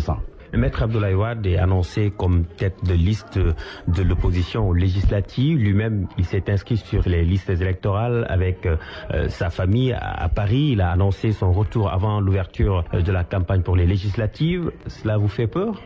sang. Maître Abdoulaye Wade est annoncé comme tête de liste de l'opposition aux législatives. Lui-même, il s'est inscrit sur les listes électorales avec sa famille à Paris. Il a annoncé son retour avant l'ouverture de la campagne pour les législatives. Cela vous fait peur?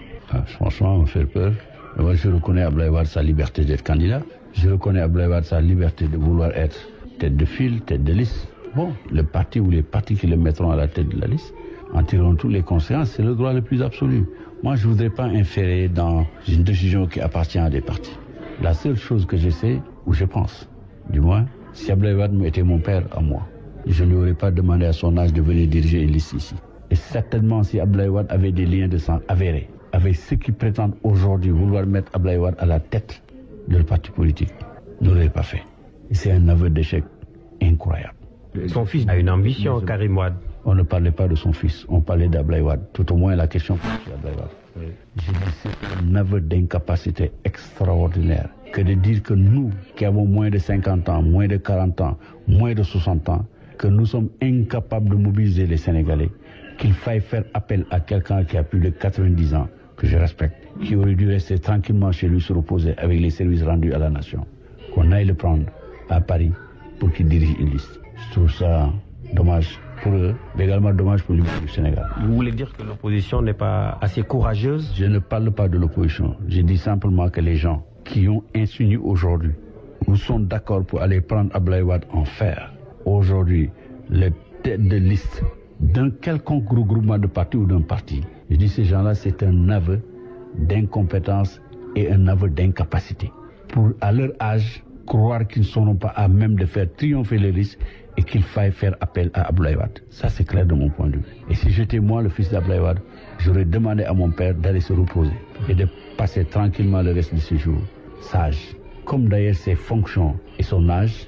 Franchement, on fait peur. Moi, je reconnais à Abdoulaye Wade sa liberté d'être candidat. Je reconnais à Abdoulaye Wade sa liberté de vouloir être tête de file, tête de liste. Bon, le parti ou les partis qui le mettront à la tête de la liste en tireront toutes les conséquences. C'est le droit le plus absolu. Moi, je ne voudrais pas inférer dans une décision qui appartient à des partis. La seule chose que je sais, ou je pense, du moins, si Abdoulaye Wade était mon père à moi, je ne lui aurais pas demandé à son âge de venir diriger une liste ici. Et certainement, si Abdoulaye Wade avait des liens de sang avérés avec ceux qui prétendent aujourd'hui vouloir mettre Abdoulaye Wade à la tête de le parti politique, ne l'aurait pas fait. C'est un aveu d'échec incroyable. Son fils a une ambition, Karim Wade. On ne parlait pas de son fils, on parlait d'Abdoulaye Wade. Tout au moins la question pour Abdoulaye Wade. Oui. J'ai dit c'est un aveu d'incapacité extraordinaire que de dire que nous, qui avons moins de 50 ans, moins de 40 ans, moins de 60 ans, que nous sommes incapables de mobiliser les Sénégalais, qu'il faille faire appel à quelqu'un qui a plus de 90 ans, que je respecte, qui aurait dû rester tranquillement chez lui se reposer avec les services rendus à la nation, qu'on aille le prendre à Paris pour qu'il dirige une liste. Je trouve ça dommage pour eux, mais également dommage pour l'unité du Sénégal. Vous voulez dire que l'opposition n'est pas assez courageuse? Je ne parle pas de l'opposition. Je dis simplement que les gens qui ont insinué aujourd'hui ou sont d'accord pour aller prendre Abdoulaye Wade en fer, aujourd'hui, les têtes de liste d'un quelconque regroupement de partis ou d'un parti, je dis ces gens-là, c'est un aveu d'incompétence et un aveu d'incapacité. Pour, à leur âge, croire qu'ils ne seront pas à même de faire triompher les listes et qu'il faille faire appel à Abdoulaye Wade. Ça, c'est clair de mon point de vue. Et si j'étais moi, le fils d'Abdoulaye Wade, j'aurais demandé à mon père d'aller se reposer et de passer tranquillement le reste de ses jours, sage. Comme d'ailleurs ses fonctions et son âge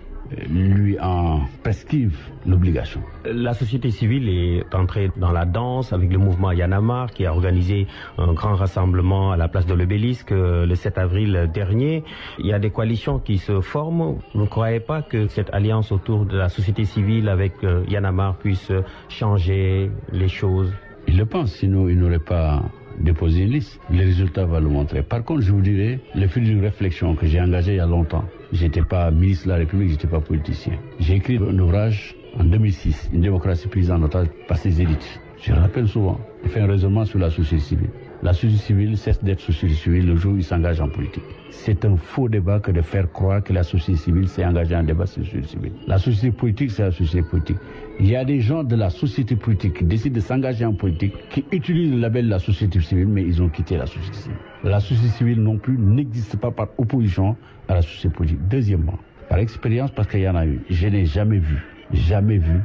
lui en prescrivent l'obligation. La société civile est entrée dans la danse avec le mouvement Y en a marre qui a organisé un grand rassemblement à la place de l'Obélisque le 7 avril dernier. Il y a des coalitions qui se forment. Vous ne croyez pas que cette alliance autour de la société civile avec Y en a marre puisse changer les choses? Il le pense, sinon il n'aurait pas déposé une liste. Les résultats vont le montrer. Par contre, je vous dirais, le fil d'une réflexion que j'ai engagée il y a longtemps. J'étais pas ministre de la République, j'étais pas politicien. J'ai écrit un ouvrage en 2006, Une démocratie prise en otage par ses élites. Je le rappelle souvent. J'ai fait un raisonnement sur la société civile. La société civile cesse d'être société civile le jour où il s'engage en politique. C'est un faux débat que de faire croire que la société civile s'est engagée en débat sur la société civile. La société politique, c'est la société politique. Il y a des gens de la société politique qui décident de s'engager en politique, qui utilisent le label de la société civile, mais ils ont quitté la société civile. La société civile non plus n'existe pas par opposition à la société politique. Deuxièmement, par expérience, parce qu'il y en a eu, je n'ai jamais vu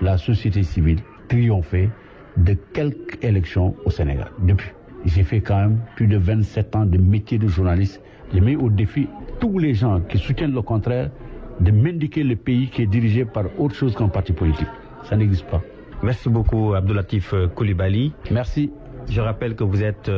la société civile triompher de quelque élection au Sénégal. Depuis. J'ai fait quand même plus de 27 ans de métier de journaliste. J'ai mis au défi tous les gens qui soutiennent le contraire de m'indiquer le pays qui est dirigé par autre chose qu'un parti politique. Ça n'existe pas. Merci beaucoup Abdou Latif Coulibaly. Merci. Je rappelle que vous êtes